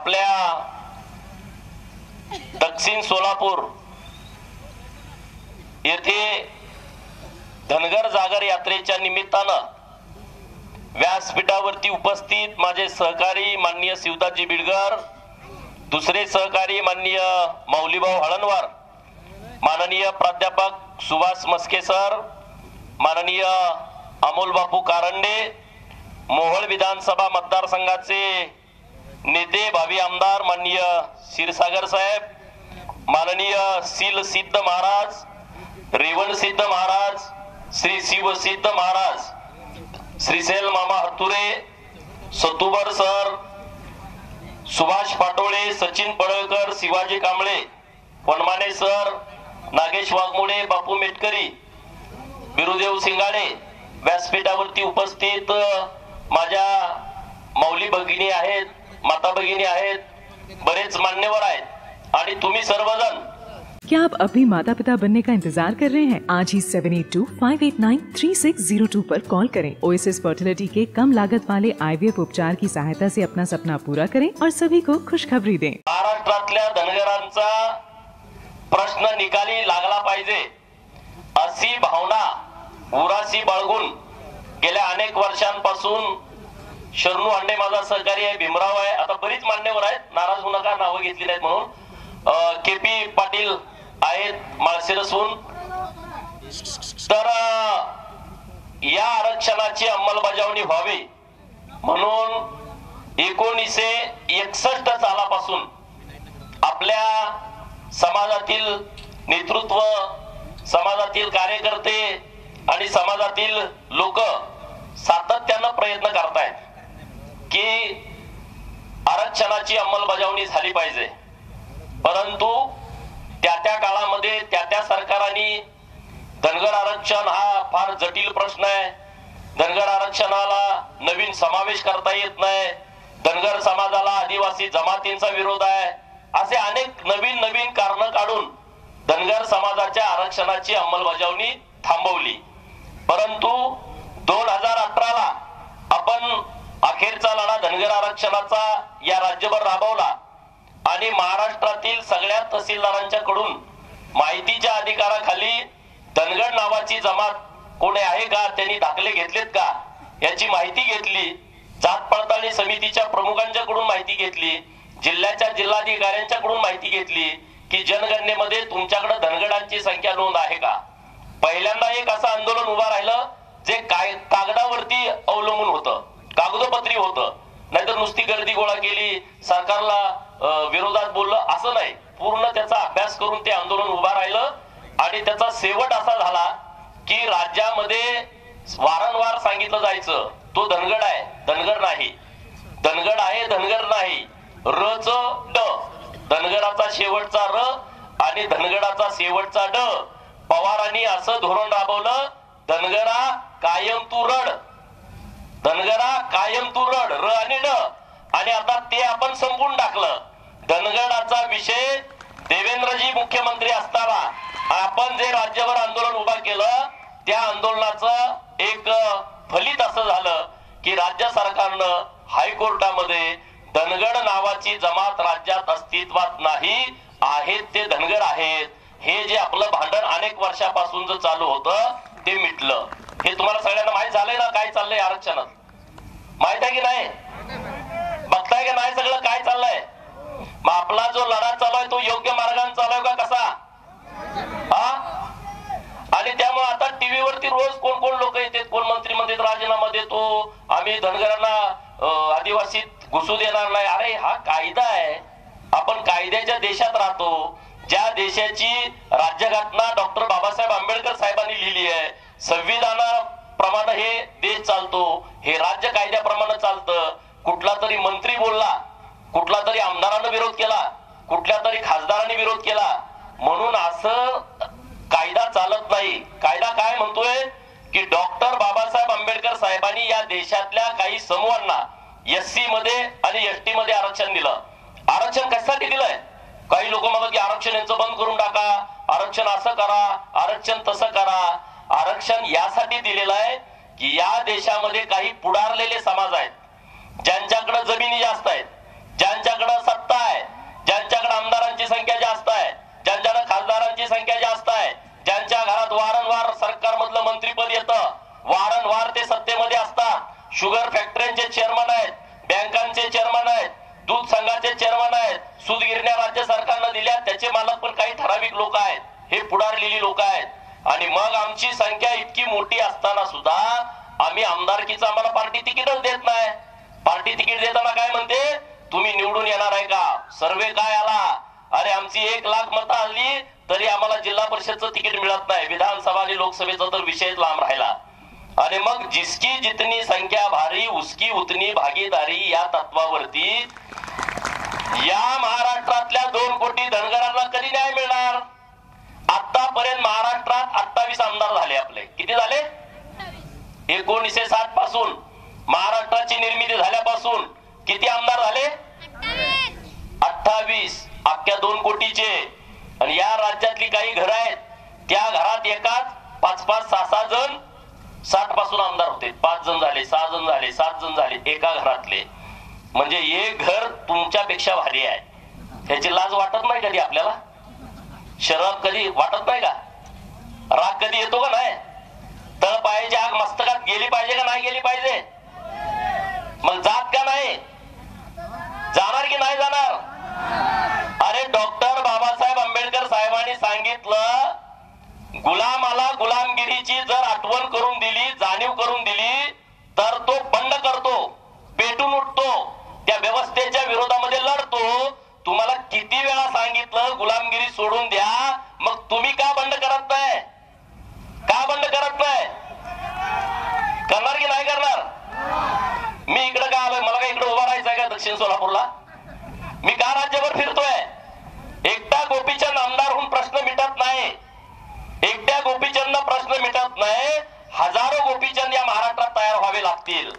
आपल्या दक्षिण सोलापूर येथे धनगर जागर यात्रेच्या निमित्तानं व्यासपीठावरती उपस्थित माझे सहकारी माननीय शिवदासजी बिडकर, दुसरे सहकारी माननीय मौलीभाऊ हळणवार, माननीय प्राध्यापक सुभाष मस्के सर, माननीय अमोल बापू कारंडे, मोहोळ विधानसभा मतदारसंघाचे नेते भावी आमदार माननीय क्षीरसागर साहेब, माननीय सील सिद्ध महाराज, रेवण सिद्ध महाराज, श्री शिव सिद्ध महाराज, श्रीशैल मामा हत्तुरे, सतुबर सर, सुभाष पाटोळे, सचिन पडळकर, शिवाजी कांबळे, वनमाने सर, नागेश वाघमोडे, बापू मेटकरी, बिरुदेव सिंगाडे, व्यासपीठावरती उपस्थित माझ्या मौली भगिनी आहेत, माता भगिनी आहेत, बरेच मान्यवर आहेत आणि तुम्ही सर्वजण। क्या आप अपनी माता पिता बनने का इंतजार कर रहे हैं? आज ही 7825893602 पर कॉल करें। ओएसिस फर्टिलिटी के कम लागत वाले IVF उपचार की सहायता से अपना सपना पूरा करें और सभी को खुशखबरी दें। महाराष्ट्रातल्या धनगरांचा प्रश्न निकाली लागला पाहिजे अशी भावना उराशी बाळगून गेल्या अनेक वर्षांपासून शरणू अंडे माझा सहकारी आहे, भीमराव आहे, आता बरीच मान्यवर आहेत, नाराज होऊ नका, नावं घेतली नाहीत म्हणून, KP पाटील आहेत माळशिरसहून। तर या आरक्षणाची अंमलबजावणी व्हावी म्हणून 1961 सालापासून आपल्या समाजातील नेतृत्व, समाजातील कार्यकर्ते आणि समाजातील लोक सातत्यानं प्रयत्न करतायत की आरक्षणाची अंमलबजावणी झाली पाहिजे। परंतु त्या काळामध्ये त्या सरकारांनी धनगर आरक्षण हा फार जटिल प्रश्न आहे, धनगर आरक्षणाला नवीन समावेश करता येत नाही, धनगर समाजाला आदिवासी जमातींचा विरोध आहे, असे अनेक नवीन कारण काढून धनगर समाजाच्या आरक्षणाची अंमलबजावणी थांबवली। परंतु 2018 आपण अखेरचा लढा धनगर आरक्षणाचा या राज्यभर राबवला आणि महाराष्ट्रातील सगळ्या तहसीलदारांच्या कडून माहितीच्या अधिकाराखाली धनगर नावाची जमात कोणी आहे का, त्यांनी दाखले घेतलेत का याची माहिती घेतली, जात पडताळणी समितीच्या प्रमुखांच्याकडून माहिती घेतली, जिल्ह्याच्या जिल्हाधिकाऱ्यांच्या कडून माहिती घेतली की जनगणनेमध्ये तुमच्याकडे धनगरांची संख्या नोंद आहे का। पहिल्यांदा एक असं आंदोलन उभा राहिलं जे कागदावरती अवलंबून होतं, कागदोपत्री होतं, नाहीतर नुसती गर्दी गोळा केली, सरकारला विरोधात बोललं असं नाही, पूर्ण त्याचा अभ्यास करून ते आंदोलन उभा राहिलं आणि त्याचा शेवट असा झाला की राज्यामध्ये वारंवार सांगितलं जायचं तो धनगड आहे, धनगर नाही, धनगड आहे, धनगर नाही, रच ड, धनगराचा शेवटचा र आणि धनगडाचा शेवटचा ड। पवारांनी असं धोरण राबवलं, धनगरा कायम तू रड, धनगरा कायम तू रड, र आणि ड, आणि आता ते आपण संपून टाकलं। धनगडाचा विषय देवेंद्रजी मुख्यमंत्री असताना आपण जे राज्यभर आंदोलन उभा केलं त्या आंदोलनाचं एक फलित असं झालं की राज्य सरकारनं हायकोर्टामध्ये धनगड नावाची जमात राज्यात अस्तित्वात नाही, आहेत ते धनगर आहेत, हे जे आपलं भांडण अनेक वर्षापासून जे चालू होतं ते मिटलं। हे तुम्हाला सगळ्यांना माहित झालंय ना काय चाललंय आरक्षणात, माहित आहे की नाही, बघताय की नाही सगळं काय चाललंय। मग आपला जो लढा चालू आहे तो योग्य मार्गाने चालू आहे का कसा, हा? आणि त्यामुळे आता टीव्ही वरती रोज कोण कोण लोक येतात, कोण मंत्रिमंडळात राजीनामा देतो, आम्ही धनगरांना आदिवासीत घुसू देणार नाही। अरे हा कायदा आहे, आपण कायद्याच्या देशात राहतो, ज्या देशाची राज्यघटना डॉक्टर बाबासाहेब आंबेडकर साहेबांनी लिहिली आहे, संविधानाप्रमाणे हे देश चालतो, हे राज्य कायद्याप्रमाणे चालतं। कुठला तरी मंत्री बोलला, कुठला तरी आमदारांनी विरोध केला, कुठल्या तरी खासदारांनी विरोध केला म्हणून असं कायदा चालत नाही। कायदा काय म्हणतोय की डॉक्टर बाबासाहेब आंबेडकर साहेबांनी या देशातल्या काही समूहांना SC मध्ये आणि ST मध्ये आरक्षण दिलं। आरक्षण कशासाठी दिलंय? काही लोक म्हणतात की आरक्षण यांचं बंद करून टाका, आरक्षण असं करा, आरक्षण तसं करा। आरक्षण यासाठी दिलेलं आहे की या देशामध्ये काही पुढारलेले समाज आहेत, ज्यांच्याकडे जमिनी जास्त आहेत, ज्यांच्याकडे संख्या जास्त आहे, ज्यांच्याकडे खासदारांची संख्या जास्त आहे, ज्यांच्या घरात वारंवार सरकारमधलं मंत्रीपद येतं, वारंवार ते सत्तेमध्ये असतात, शुगर फॅक्टरीचे चेअरमन आहेत, बँकांचे चेअरमन आहेत, दूध संघाचे चेअरमन आहेत, सूत गिरण्या राज्य सरकारनं दिल्या त्याचे मालक पण काही ठराविक लोक आहेत, हे पुढारलेली लोक आहेत. आणि मग आमची संख्या इतकी मोठी असताना सुद्धा आम्ही आमदारकीचं आम्हाला पार्टी तिकीटच देत नाही. पार्टी तिकीट देताना काय म्हणते, तुम्ही निवडून येणार आहे का? सर्वे काय आला, अरे आमची 1 लाख मतं आली तरी आम्हाला जिल्हा परिषदचं तिकीट मिळत नाही, विधानसभा आणि लोकसभेचा तर विषयच लांब राहिला. आणि मग जिसकी जितनी संख्या भारी उसकी उतनी भागीदारी या तत्वावरती या महाराष्ट्रातल्या 2 कोटी धनगरांना कधी न्याय मिळणार? आतापर्यंत महाराष्ट्रात 28 आमदार झाले. आपले किती झाले? 1960 पासून महाराष्ट्राची निर्मिती झाल्यापासून किती आमदार झाले? 28. अख्ख्या 2 कोटीचे. आणि या राज्यातली काही घरं आहेत, त्या घरात एकाच 5-5, 6-6 जण 60 पासून आमदार होते. 5 जण झाले, 6 जण झाले, 7 जण झाले एका घरातले. म्हणजे एक घर तुमच्यापेक्षा भारी आहे. ह्याची लाज वाटत नाही कधी आपल्याला? शरम कधी वाटत नाही का? राग कधी येतो का नाही? तळ पायाची आग मस्तकात गेली पाहिजे का नाही गेली पाहिजे? मग जात का नाही? जाणार की नाही जाणार? अरे डॉक्टर बाबासाहेब आंबेडकर साहेबांनी सांगितलं, गुलामाला गुलामगिरीची जर आठवण करून दिली, जाणीव करून दिली तर तो बंड करतो, पेटून उठतो, त्या व्यवस्थेच्या विरोधामध्ये लढतो. तुम्हाला किती वेळा सांगितलं गुलामगिरी सोडून द्या, मग तुम्ही का बंड करत नाही? का बंड करत नाही? करणार की नाही करणार? मी इकडे का आलोय? मला काय इकडे उभा राहायचंय का दक्षिण सोलापूरला? मी का राज्यभर फिरतोय? एकटा गोपीचंद आमदार होऊन प्रश्न मिटत नाही. एकट्या गोपीचंद प्रश्न मिटत नाही. हजारो गोपीचंद या महाराष्ट्रात तयार व्हावे लागतील.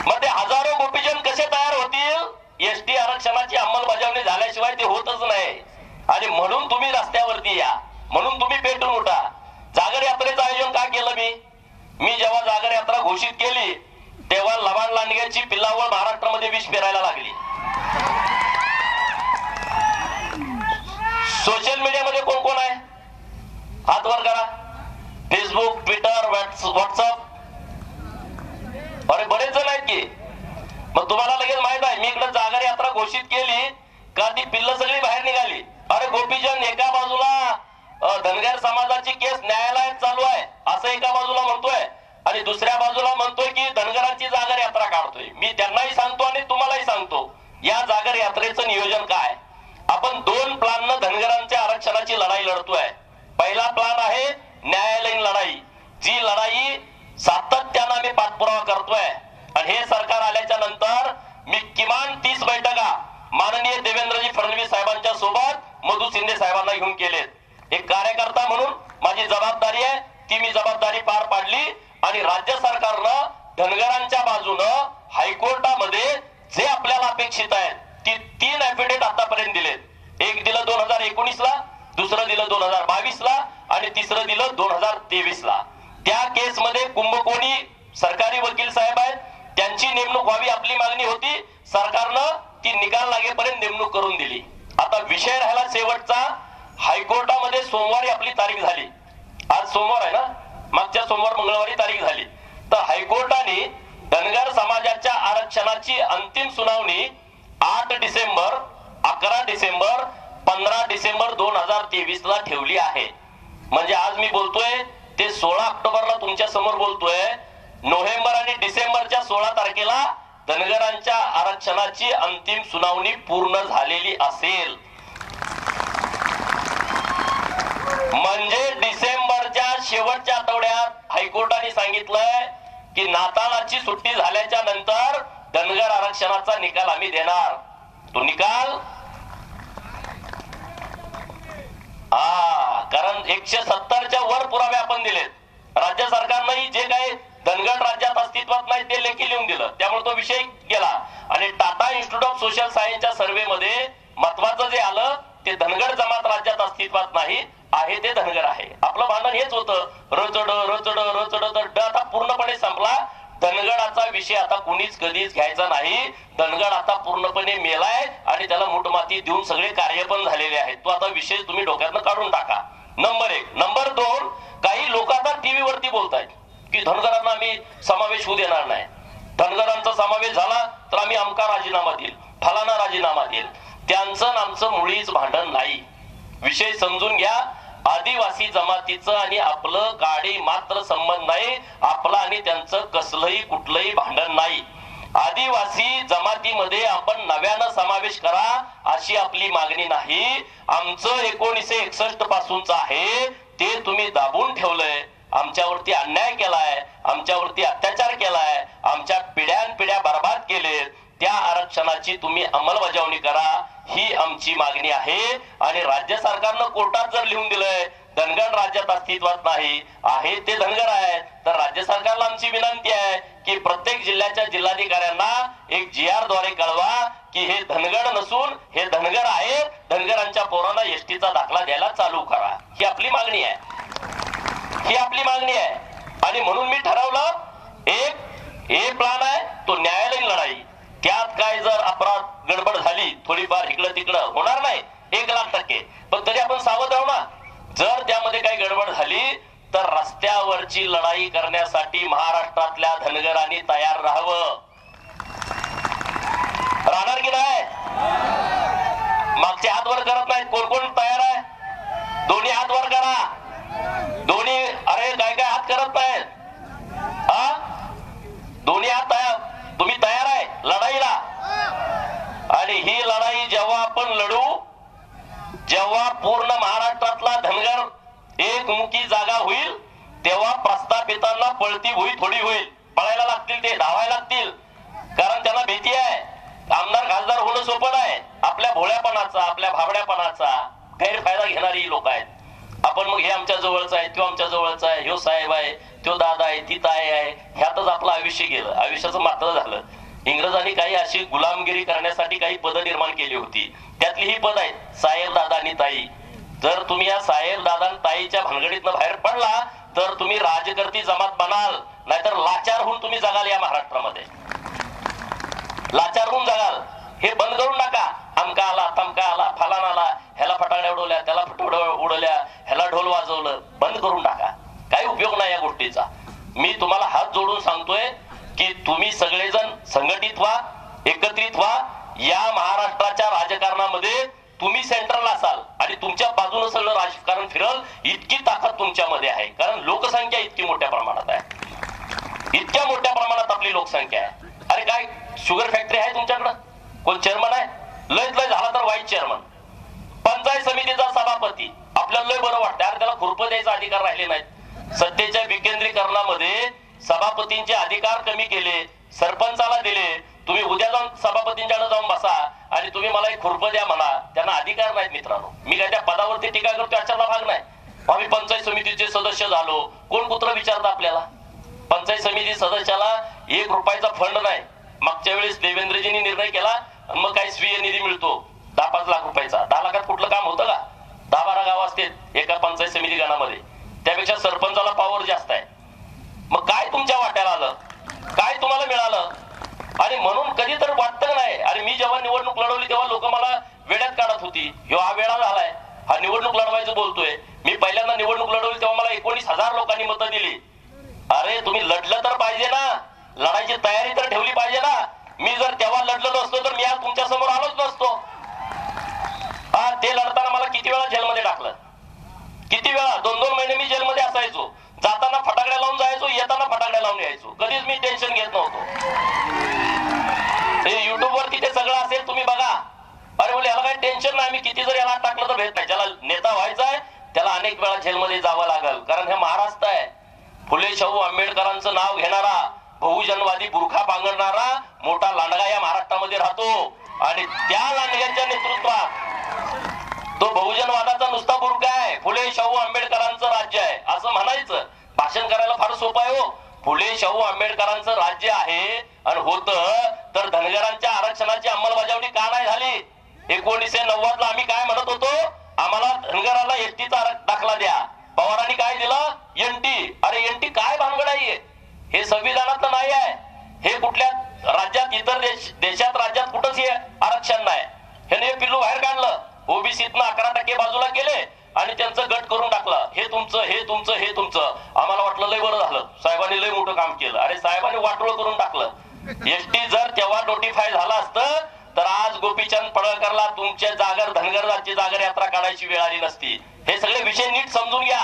मग ते हजारो गोपीचंद कसे तयार होतील? एसटी आरक्षणाची अंमलबजावणी झाल्याशिवाय ते होतच नाही. आणि म्हणून तुम्ही रस्त्यावरती या, म्हणून तुम्ही पेटून उठा. जागर यात्रेचं आयोजन का केलं? मी जेव्हा जागर यात्रा घोषित केली तेव्हा लबाड लांडग्याची पिल्लावळ महाराष्ट्रामध्ये विष पेरायला लागली. सोशल मीडियामध्ये कोण कोण आहे? हात वर करा. फेसबुक, ट्विटर, व्हॉट्सअप, अरे बरेच जण आहेत की. मग तुम्हाला लगेच माहित आहे, मी इकडे जागर यात्रा घोषित केली का ती पिल्ल सगळी बाहेर निघाली. अरे गोपीचंद एका बाजूला धनगर समाजाची केस न्यायालयात चालू आहे असं एका बाजूला म्हणतोय, आणि दुसऱ्या बाजूला म्हणतोय की धनगरांची जागर यात्रा काढतोय. मी त्यांनाही सांगतो आणि तुम्हालाही सांगतो, या जागर यात्रेचं नियोजन काय? आपण 2 प्लाननं धनगरांच्या आरक्षणाची लढाई लढतोय. पहिला प्लान आहे न्यायालयीन लढाई. जी लढाई सातत्यानं आम्ही पाठपुरावा करतोय. आणि हे सरकार आल्याच्या नंतर मी किमान 30 बैठका माननीय देवेंद्रजी फडणवीस साहेबांच्या सोबत मधु शिंदे साहेबांना घेऊन केलेत. एक कार्यकर्ता म्हणून माझी जबाबदारी आहे, ती मी जबाबदारी पार पाडली. आणि राज्य सरकारनं धनगरांच्या बाजूनं हायकोर्टामध्ये जे आपल्याला अपेक्षित आहेत ती 3 ऍफिडेव्हिट आतापर्यंत दिलेत. एक दिलं 2019 ला, दुसरं दिलं 2022 ला आणि तिसरं दिलं 2023 ला. त्या केसमध्ये कुंभकोणी सरकारी वकील साहेब आहेत, त्यांची नेमणूक व्हावी आपली मागणी होती. सरकारनं ती निकाल लागेपर्यंत नेमणूक करून दिली. आता विषय राहिला शेवटचा. हायकोर्टामध्ये सोमवारी आपली तारीख झाली. आज सोमवार आहे ना, मागच्या सोमवार मंगळवारी तारीख झाली. तर हायकोर्टाने धनगर समाजाच्या आरक्षणाची अंतिम सुनावणी 8 डिसेंबर, 11 डिसेंबर, 15 डिसेंबर 2023 ला ठेवली आहे. म्हणजे आज मी बोलतोय ते 16 ऑक्टोबरला तुमच्या समोर बोलतोय. नोव्हेंबर आणि डिसेंबरच्या 16 तारखेला धनगरांच्या आरक्षणाची अंतिम सुनावणी पूर्ण झालेली असेल. म्हणजे डिसेंबरच्या शेवटच्या आठवड्यात हायकोर्टाने सांगितलंय की नाताळाची सुट्टी झाल्याच्या नंतर धनगर आरक्षणाचा निकाल आम्ही देणार. तो निकाल कारण 170च्या वर पुरावे आपण दिलेत. राज्य सरकारनंही जे काही धनगर राज्यात अस्तित्वात नाही ते लेखी लिहून दिलं, त्यामुळे तो विषय गेला. आणि टाटा इन्स्टिट्यूट ऑफ सोशल सायन्सच्या सर्व्हे मध्ये महत्वाचं जे आलं ते धनगर जमात राज्यात अस्तित्वात नाही आहे, ते धनगर आहे. आपलं भांडण हेच होतं, रचड रचड रचड. तर ड आता पूर्णपणे संपला. धनगराचा विषय आता कुणीच कधीच घ्यायचा नाही. धनगर आता पूर्णपणे मेलाय आणि त्याला मुठमाती देऊन सगळे कार्य पण झालेले आहेत. तो आता विषय तुम्ही डोक्यातनं काढून टाका. नंबर 1. नंबर 2, काही लोक आता टीव्ही वरती बोलतायत की धनगरांना आम्ही समावेश होऊ देणार नाही. धनगरांचा समावेश झाला तर आम्ही अमका राजीनामा देईल, फलाना राजीनामा देईल. त्यांचं आमचं मुळीच भांडण नाही. विषय समजून घ्या. आदिवासी जमातीचं आणि आपलं गाडी मात्र संबंध नाही. आपला आणि त्यांचं कसलंही कुठलंही भांडण नाही. आदिवासी जमातीमध्ये आपण नव्यानं समावेश करा अशी आपली मागणी नाही. आमचं 1961 पासूनच आहे ते तुम्ही दाबून ठेवलंय. आमच्यावरती अन्याय केलाय, आमच्यावरती अत्याचार केलाय, आमच्या पिढ्यानपिढ्या बर्बाद केले. त्या आरक्षणाची तुम्ही अंमलबजावणी करा ही आमची मागणी आहे. आणि राज्य सरकारनं कोर्टात जर लिहून दिलंय धनगर राज्यात अस्तित्वात नाही आहे ते धनगर आहे, तर राज्य सरकारला आमची विनंती आहे की प्रत्येक जिल्ह्याच्या जिल्हाधिकाऱ्यांना एक GR द्वारे कळवा की हे धनगर नसून हे धनगर आहे. धनगरांच्या पोरांना एसटीचा दाखला द्यायला चालू करा. ही आपली मागणी आहे, ही आपली मागणी आहे. आणि म्हणून मी ठरवलं एक प्लान आहे तो न्यायालयीन लढाई. त्यात काय जर अपराध गडबड झाली थोडीफार इकडं तिकडं होणार नाही 1,00,000%, पण तरी आपण सावध राहू ना. जर त्यामध्ये काही गडबड झाली तर रस्त्यावरची लढाई करण्यासाठी महाराष्ट्रातल्या धनगरांनी तयार राहावं. राहणार की नाही? मागचे हात वर करत नाहीत. कोण कोण तयार आहे? दोन्ही हात वर करा. दोन्ही. अरे काय काय हात करत नाहीत? दोन्ही हात तयार. तुम्ही तयार आहे लढाईला? आणि ही लढाई जेव्हा आपण लढू, जेव्हा पूर्ण महाराष्ट्रातला धनगर एकमुखी जागा होईल तेव्हा प्रस्थापितांना पळती होईल, थोडी होईल. पळायला लागतील, ते धावायला लागतील. कारण त्यांना भीती आहे. आमदार खासदार होणं सोपं नाही. आपल्या भोळ्यापणाचा, आपल्या भाबड्यापणाचा गैरफायदा घेणारी लोक आहेत. आपण मग हे आमच्या जवळचं आहे, तो आमच्या जवळचा आहे, ह्यो साहेब आहे, तो दादा आहे, ती ताई आहे, ह्यातच आपलं आयुष्य गेलं. आयुष्याचं मात्र झालं. इंग्रजांनी काही अशी गुलामगिरी करण्यासाठी काही पद निर्माण केली होती. त्यातली ही पद आहेत साहेब, दादा आणि ताई. जर तुम्ही या साहेब, दादा आणि ताईच्या भानगडीतनं बाहेर पडला तर तुम्ही राजकर्ती जमात बनाल, नाहीतर लाचार होऊन तुम्ही जगाल. या महाराष्ट्रामध्ये लाचार होऊन जगाल. हे बंद करून टाका. अमका आला, तमका आला, फलाना आला, ह्याला फटाकड्या उडवल्या, त्याला फटाकड्या उडवल्या, ह्याला ढोल वाजवलं. बंद करून टाका. काही उपयोग नाही या गोष्टीचा. मी तुम्हाला हात जोडून सांगतोय की तुम्ही सगळेजण संघटित व्हा, एकत्रित व्हा. या महाराष्ट्राच्या राजकारणामध्ये तुम्ही सेंट्रल असाल आणि तुमच्या बाजूने सगळं राजकारण फिरल इतकी ताकद तुमच्यामध्ये आहे. कारण लोकसंख्या इतकी मोठ्या प्रमाणात आहे. इतक्या मोठ्या प्रमाणात आपली लोकसंख्या आहे. अरे काय शुगर फॅक्टरी आहे तुमच्याकडं? कोण चेअरमन आहे? लयत लय झाला तर व्हाईस चेअरमन. पंचायत समितीचा सभापती. आपल्याला लय बरं वाटतं. अरे त्याला खुरप द्यायचा अधिकार राहिले नाहीत. सत्तेच्या विकेंद्रीकरणामध्ये सभापतींचे अधिकार कमी केले, सरपंचाला दिले. तुम्ही उद्या जाऊन सभापतींच्याकडे जाऊन बसा आणि तुम्ही मला एक खुरप द्या म्हणा. त्यांना अधिकार नाहीत मित्रांनो. मी काय त्या पदावरती टीका करतो अशातला भाग नाही. आम्ही पंचायत समितीचे सदस्य झालो. कोण कुत्र विचारतं आपल्याला? पंचायत समिती सदस्याला 1 रुपयाचा फंड नाही. मागच्या वेळेस देवेंद्रजींनी निर्णय केला मग काही स्वीय निधी मिळतो 10-5 लाख रुपयाचा. 10 लाखात कुठलं काम होतं का? 10-12 गाव असतात एका पंचायत समिती गणामध्ये. त्यापेक्षा सरपंचाला पॉवर जास्त आहे. मग काय तुमच्या वाट्याला आलं? काय तुम्हाला मिळालं? आणि म्हणून कधी तर वाटतं नाही. अरे मी जेव्हा निवडणूक लढवली तेव्हा लोक मला वेड्यात काढत होती. हा वेळा झालाय, हा निवडणूक लढवायचं बोलतोय. मी पहिल्यांदा निवडणूक लढवली तेव्हा मला 19,000 लोकांनी मतं दिली. अरे तुम्ही लढलं तर पाहिजे ना, लढायची तयारी तर ठेवली पाहिजे ना. मी जर तेव्हा लढलो नसतो तर मी आज तुमच्या समोर आलोच नसतो. ते लढताना मला किती वेळा जेलमध्ये टाकलं, किती वेळा 2-2 महिने मी जेलमध्ये असायचो. जाताना फटाकड्या लावून जायचो, येताना फटाकड्या लावून यायचो. कधीच मी टेन्शन घेत नव्हतो. युट्यूब वरती ते सगळं असेल, तुम्ही बघा. अरे बोले याला काही टेन्शन नाही, मी किती जर याला टाकलं तर भेट नाही. ज्याला नेता व्हायचाय त्याला अनेक वेळा जेलमध्ये जावं लागल. कारण हे महाराष्ट्र आहे. फुले शाहू आंबेडकरांचं नाव घेणारा, बहुजनवादी बुरखा पांघरणारा मोठा लांडगा या महाराष्ट्रामध्ये राहतो. आणि त्या लांडग्याच्या नेतृत्वात तो बहुजनवादाचा नुसता बुरखा आहे. फुले शाहू आंबेडकरांचं राज्य आहे असं म्हणायचं. भाषण करायला फार सोपं आहे हो. फुले शाहू आंबेडकरांचं राज्य आहे आणि होतं तर धनगरांच्या आरक्षणाची अंमलबजावणी का नाही झाली? 1990 ला आम्ही काय म्हणत होतो? आम्हाला धनगराला एसटीचा दाखला द्या. पवारांनी काय दिलं? एनटी. अरे एनटी काय भानगड आहे? हे संविधानातलं नाही आहे. हे कुठल्या 11% बाजूला केले आणि त्यांचं गट करून टाकलं, हे तुमचं हे तुमचं हे तुमचं. आम्हाला वाटलं लय बरं झालं, साहेबांनी लय मोठं काम केलं. अरे साहेबांनी वाटोळं करून टाकलं. एसटी जर तेव्हा नोटिफाय झालं असतं तर आज गोपीचंद पडळकरला तुमच्या जागर धनगराची जागर यात्रा काढायची वेळ आली नसती. हे सगळे विषय नीट समजून घ्या.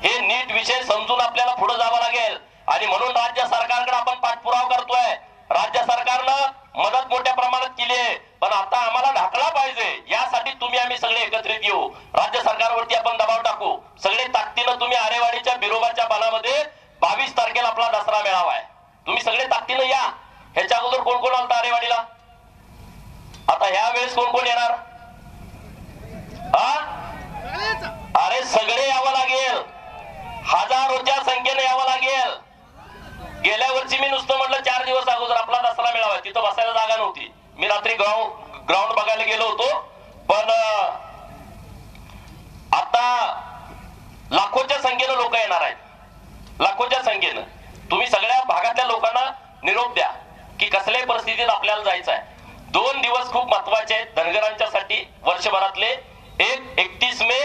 हे नीट विषय समजून आपल्याला पुढे जावं लागेल. आणि म्हणून राज्य सरकारकडे आपण पाठपुरावा करतोय. राज्य सरकारनं मदत मोठ्या प्रमाणात केली आहे, पण आता आम्हाला ढाकला पाहिजे. यासाठी तुम्ही आम्ही सगळे एकत्रित येऊ, राज्य सरकारवरती आपण दबाव टाकू. सगळे ताकदीनं तुम्ही आरेवाडीच्या बिरोबाच्या बालामध्ये 22 तारखेला आपला दसरा मेळावा आहे. तुम्ही सगळे ताकदीनं या. ह्याच्या अगोदर कोण कोण आलता आरेवाडीला? आता ह्या वेळेस कोण कोण येणार? अरे सगळे यावं लागेल, हजारोच्या संख्येने यावं लागेल. गेल्या वर्षी मी नुसतं म्हटलं 4 दिवस अगोदर आपला दसरा मेळावा, तिथं बसायला जागा नव्हती. मी रात्री ग्राउंड बघायला गेलो होतो, पण आता लाखोच्या संख्येनं लोक येणार आहेत, लाखोच्या संख्येनं. तुम्ही सगळ्या भागातल्या लोकांना निरोप द्या की कसल्याही परिस्थितीत आपल्याला जायचं आहे. 2 दिवस खूप महत्वाचे आहेत धनगरांच्यासाठी वर्षभरातले. एक 31 मे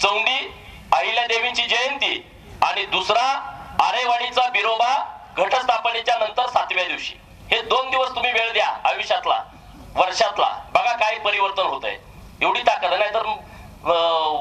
चौंडी अहिल्यादेवींची जयंती आणि दुसरा आरेवाडीचा बिरोबा घटस्थापनेच्या नंतर 7व्या दिवशी. हे 2 दिवस तुम्ही वेळ द्या आयुष्यातला, वर्षातला. बघा काय परिवर्तन होत आहे. एवढी ताकद नाही तर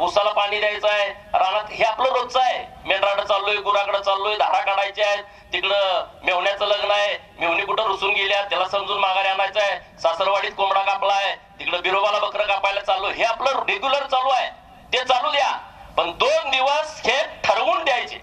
उसाला पाणी द्यायचं आहे रानात, हे आपलं रोजचं आहे. मेंढराकडे चाललोय, गुराकडे चाललोय, धारा काढायच्या आहेत, तिकडं मेवण्याचं लग्न आहे, मेवणी कुठं रुसून गेल्या त्याला समजून माघारी आणायचं आहे, सासरवाडीत कोंबडा कापलाय, तिकडं बिरोबाला बकरं कापायला चाललो. हे आपलं रेग्युलर चालू आहे, ते चालू द्या. पण 2 दिवस हे ठरवून द्यायचे.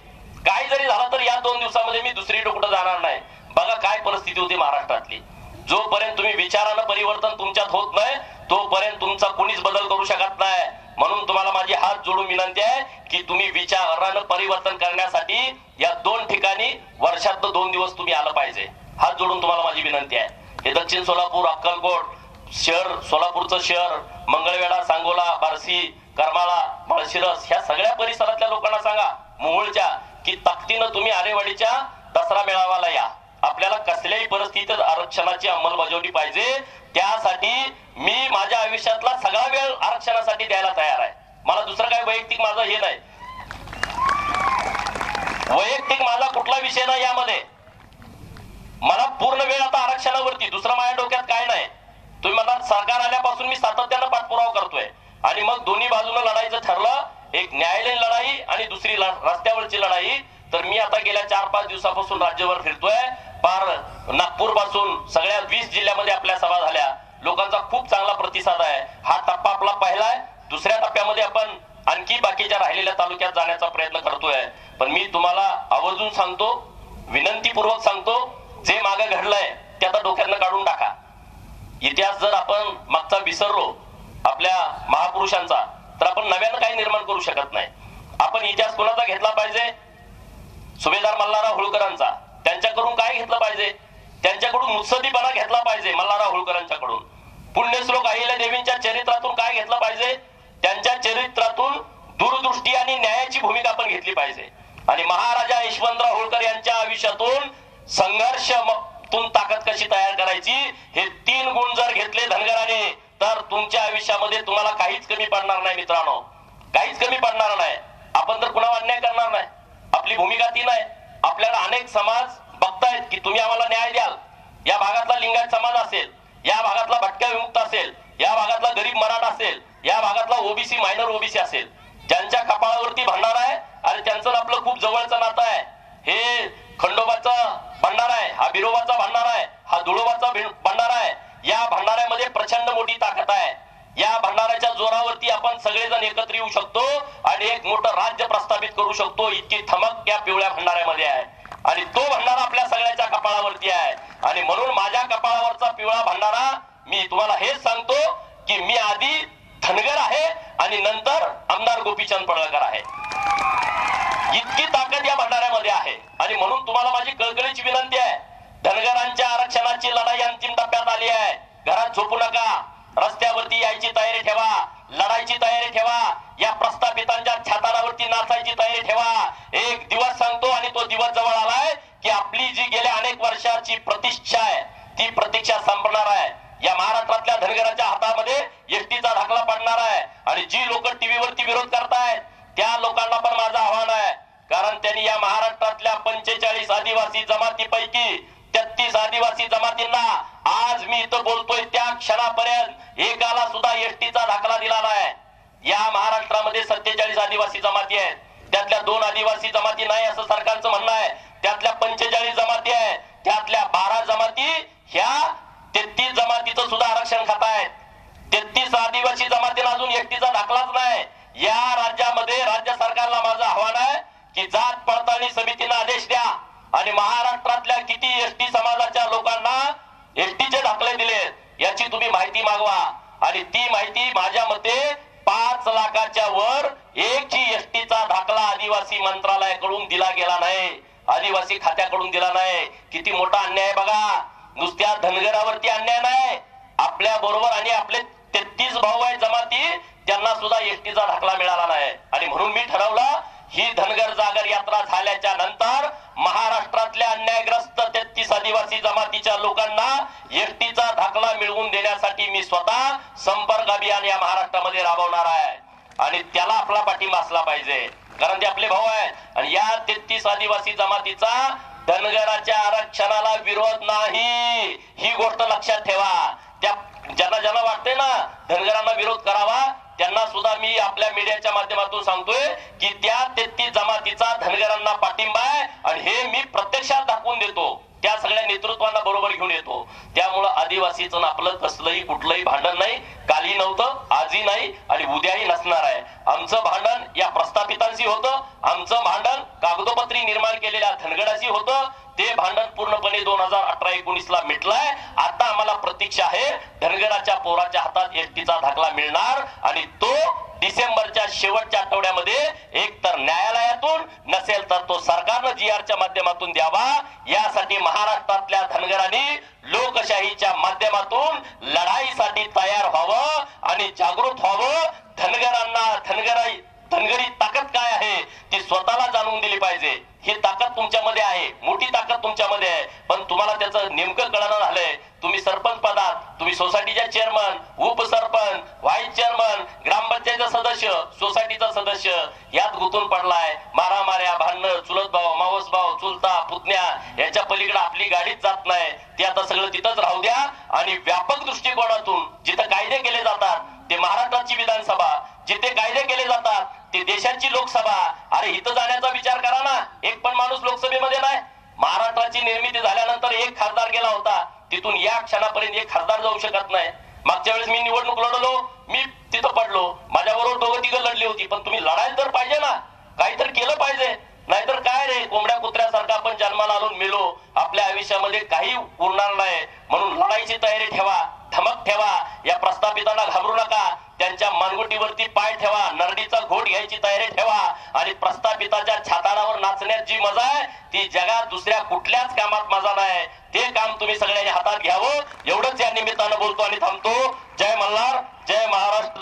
काय जरी झालं तर या 2 दिवसामध्ये मी दुसरीकडे कुठं जाणार नाही. बघा काय परिस्थिती होती महाराष्ट्रातली. जोपर्यंत तुम्ही विचारानं परिवर्तन तुमच्यात होत नाही तोपर्यंत तुमचा कोणीच बदल करू शकत नाही. म्हणून तुम्हाला माझी हात जोडून विनंती आहे की तुम्ही विचारानं परिवर्तन करण्यासाठी या 2 ठिकाणी वर्षात 2 दिवस तुम्ही आलं पाहिजे. हात जोडून तुम्हाला माझी विनंती आहे. हे दक्षिण सोलापूर, अक्कलकोट शहर, सोलापूरचं शहर, मंगळवेढा, सांगोला, बार्शी, करमाळा, माळशिरस ह्या सगळ्या परिसरातल्या लोकांना सांगा, मोहोळच्या, की ताकदीनं तुम्ही आरेवाडीच्या दसरा मेळाव्याला या. आपल्याला कसल्याही परिस्थितीत आरक्षणाची अंमलबजावणी पाहिजे. त्यासाठी मी माझ्या आयुष्यातला सगळा वेळ आरक्षणासाठी द्यायला तयार आहे. मला दुसरं काय वैयक्तिक माझं हे नाही, वैयक्तिक माझा कुठला विषय नाही यामध्ये. मला पूर्ण वेळ आता आरक्षणावरती, दुसरं माझ्या डोक्यात काय नाही. तुम्ही म्हणा सरकार आल्यापासून मी सातत्यानं पाठपुरावा करतोय आणि मग दोन्ही बाजूला लढायचं ठरलं, एक न्यायालयीन लढाई आणि दुसरी रस्त्यावरची लढाई. तर मी आता गेल्या 4-5 दिवसापासून राज्यभर फिरतोय. पार नागपूर पासून सगळ्या 20 जिल्ह्यामध्ये आपल्या सभा झाल्या. लोकांचा खूप चांगला प्रतिसाद आहे. हा टप्पा आपला पहिला आहे. दुसऱ्या टप्प्यामध्ये आपण आणखी बाकीच्या राहिलेल्या तालुक्यात जाण्याचा प्रयत्न करतोय. पण मी तुम्हाला आवर्जून सांगतो, विनंतीपूर्वक सांगतो, जे मागे घडलंय ते आता डोक्यातनं काढून टाका. इतिहास जर आपण मागचा विसरलो आपल्या महापुरुषांचा तर आपण नव्यानं काही निर्माण करू शकत नाही. आपण इतिहास कोणाचा घेतला पाहिजे? सुभेदार मल्हारराव होळकरांचा. त्यांच्याकडून काय घेतलं पाहिजे? त्यांच्याकडून मुत्सद्दीपणा घेतला पाहिजे मल्हारराव होळकरांच्याकडून. पुण्यश्लोक अहिल्यादेवींच्या चरित्रातून काय घेतलं पाहिजे? त्यांच्या चरित्रातून दूरदृष्टी आणि न्यायाची भूमिका आपण घेतली पाहिजे. आणि महाराजा यशवंतराव होळकर यांच्या आयुष्यातून संघर्षातून ताकद कशी तयार करायची, हे 3 गुण जर घेतले धनगराने तर तुमच्या आयुष्यामध्ये तुम्हाला काहीच कमी पडणार नाही मित्रांनो, काहीच कमी पडणार नाही. आपण तर कुणावर अन्याय करणार नाही. आपली भूमिका ती नाही. आपल्याला अनेक समाज बघतायत की तुम्ही आम्हाला न्याय द्याल. या भागातला लिंगायत समाज असेल, या भागातला भटक्या विमुक्त असेल, या भागातला गरीब मराठा असेल, या भागातला ओबीसी मायनर ओबीसी असेल, ज्यांच्या कपाळावरती भंडारा आहे आणि त्यांचं आपलं खूप जवळचं नातं आहे. हे खंडोबाचा भंडारा आहे, हा बिरोबाचा भंडारा आहे, हा धुळोबाचा भंडारा आहे. या भंडाऱ्यामध्ये प्रचंड मोठी ताकद आहे. या भंडाऱ्याच्या जोरावरती आपण सगळेजण एकत्र येऊ शकतो आणि एक मोठं राज्य प्रस्थापित करू शकतो. इतकी धमक या पिवळ्या भंडाऱ्यामध्ये आहे आणि तो भंडारा आपल्या सगळ्याच्या कपाळावरती आहे. आणि म्हणून माझ्या कपाळावरचा पिवळा भंडारा, मी तुम्हाला हेच सांगतो की मी आधी धनगर आहे आणि नंतर आमदार गोपीचंद पडळकर आहे. इतकी ताकद या भंडाऱ्यामध्ये आहे. आणि म्हणून तुम्हाला माझी कळकळीची विनंती आहे, धनगरांच्या आरक्षणाची लढाई अंतिम टप्प्यात आली आहे. घरात झोपू नका, रस्त्यावरती यायची तयारी ठेवा, लढायची तयारी ठेवा, या प्रस्थापितांच्या छाताडावरती नाचायची तयारी ठेवा. एक दिवस सांगतो आणि तो दिवस जवळ आलाय की आपली जी गेल्या अनेक वर्षाची प्रतीक्षा आहे ती प्रतीक्षा संपणार आहे. या महाराष्ट्रातल्या धनगराच्या हातामध्ये एसटीचा धाकला पडणार आहे. आणि जी लोक टीव्हीवरती विरोध करतायत त्या लोकांना पण माझं आव्हान आहे, कारण त्यांनी या महाराष्ट्रातल्या 45 आदिवासी जमातीपैकी 33 आदिवासी जमातींना आज मी इथं बोलतोय त्या क्षणापर्यंत एकाला सुद्धा एसटीचा दाखला दिला नाही. या महाराष्ट्रामध्ये 47 आदिवासी जमाती आहेत, त्यातल्या 2 आदिवासी जमाती नाही असं सरकारचं म्हणणं आहे. त्यातल्या 45 जमाती आहे, त्यातल्या 12 जमाती ह्या 33 जमातीचं सुद्धा आरक्षण खात आहेत. 33 आदिवासी जमातीला अजून एसटीचा दाखलाच नाही. या राज्यामध्ये राज्य सरकारला माझं आव्हान आहे की जात पडताळणी समितीने आदेश द्या आणि महाराष्ट्रातल्या किती एसटी समाजाच्या लोकांना एसटीचे दाखले दिलेत याची तुम्ही माहिती मागवा. आणि ती माहिती माझ्या मते 5 लाखाच्या वर एकही एसटीचा दाखला आदिवासी मंत्रालयाकडून दिला गेला नाही, आदिवासी खात्याकडून दिला नाही. किती मोठा अन्याय बघा. नुसत्या धनगरावरती अन्याय नाही, आपल्या बरोबर आणि आपले 33 भाऊ आहेत जमाती त्यांना सुद्धा एसटीचा दाखला मिळाला नाही. आणि म्हणून मी ठरवलं ही धनगर जागर यात्रा झाल्याच्या नंतर महाराष्ट्रातल्या अन्यायग्रस्त 33 आदिवासी जमातीच्या लोकांना एसटीचा दाखला मिळवून देण्यासाठी मी स्वतः संपर्क अभियान या महाराष्ट्रामध्ये राबवणार आहे. आणि त्याला आपला पाठिंबा असला पाहिजे, कारण ते आपले भाऊ आहेत. आणि या 33 आदिवासी जमातीचा धनगराच्या आरक्षणाला विरोध नाही, ही गोष्ट लक्षात ठेवा. त्या ज्यांना वाटते ना धनगरांना विरोध करावा त्यांना सुद्धा मी आपल्या मीडियाच्या माध्यमातून सांगतोय की त्या 33 जमातीचा धनगरांना पाठिंबा आहे आणि हे मी प्रत्यक्षात दाखवून देतो. त्या सगळ्या नेतृत्वांना बरोबर घेऊन येतो. त्यामुळं आदिवासीचं आपलं कसलंही कुठलंही भांडण नाही, काली नव्हतं, आजही नाही आणि उद्याही नसणार आहे. आमचं भांडण या प्रस्थापितांशी होतं, आमचं भांडण कागदोपत्री निर्माण केलेल्या धनगराशी होतं. ते भांडण पूर्णपणे 2018-19 ला मिटलंय. आता आम्हाला प्रतीक्षा आहे धनगराच्या पोराच्या हातात एसटीचा दाखला मिळणार आणि तो डिसेंबरच्या शेवटच्या आठवड्यामध्ये एक तर न्यायालयातून नसेल तर तो सरकारनं GRच्या माध्यमातून द्यावा. यासाठी महाराष्ट्रातल्या धनगरांनी लोकशाहीच्या माध्यमातून लढाईसाठी तयार व्हावं आणि जागृत व्हावं. धनगरी ताकद काय आहे ती स्वतःला जाणून दिली पाहिजे. ही ताकद तुमच्यामध्ये आहे, मोठी ताकद तुमच्यामध्ये आहे, पण तुम्हाला त्याचं नेमकं कळणं झालंय. तुम्ही सरपंच पदात, तुम्ही सोसायटीच्या चेअरमन, उपसरपंच, व्हाईस चेअरमन, ग्रामपंचायतचा सदस्य, सोसायटीचा सदस्य यात गुंतून पडलाय. मारामाऱ्या, भांडणं, चुलत भाऊ, मावस भाऊ, चुलता, पुतण्या याच्या पलीकडे आपली गाडीच जात नाही. ते आता सगळं तिथंच राहू द्या आणि व्यापक दृष्टिकोनातून जिथं कायदे केले जातात ते महाराष्ट्राची विधानसभा, जिथे कायदे केले जातात ते देशाची लोकसभा. अरे इथं जाण्याचा विचार करा ना. एक पण माणूस लोकसभेमध्ये नाही. महाराष्ट्राची निर्मिती झाल्यानंतर एक खासदार गेला होता, तिथून या क्षणापर्यंत एक खासदार जाऊ शकत नाही. मागच्या वेळेस मी निवडणूक लढलो, मी तिथं पडलो, माझ्याबरोबर 2-3 लढली होती. पण तुम्ही लढायला तर पाहिजे ना, काहीतरी केलं पाहिजे. नाहीतर काय रे, कोंबड्या कुत्र्यासारखा आपण जन्माला आलो मेलो, आपल्या आयुष्यामध्ये काही उरणार नाही. म्हणून लढाईची तयारी ठेवा, धमक ठेवा. या प्रस्थापितांना घाबरू नका, त्यांच्या मानगुटीवरती पाय ठेवा, नरडीचा घोट घ्यायची तयारी ठेवा. आणि प्रस्थापिताच्या छाताडावर नाचण्यात जी मजा आहे ती जगात दुसऱ्या कुठल्याच कामात मजा नाही. ते काम तुम्ही सगळ्यांनी हातात घ्यावं, एवढंच या निमित्तानं बोलतो आणि थांबतो. जय मल्हार, जय महाराष्ट्र.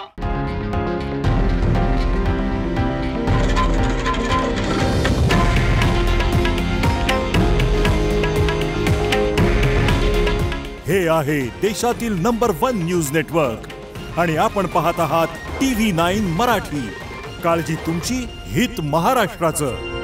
हे आहे देशातील नंबर 1 न्यूज नेटवर्क आणि आपण पाहत आहात TV9 मराठी. काळजी तुमची, हित महाराष्ट्राचं.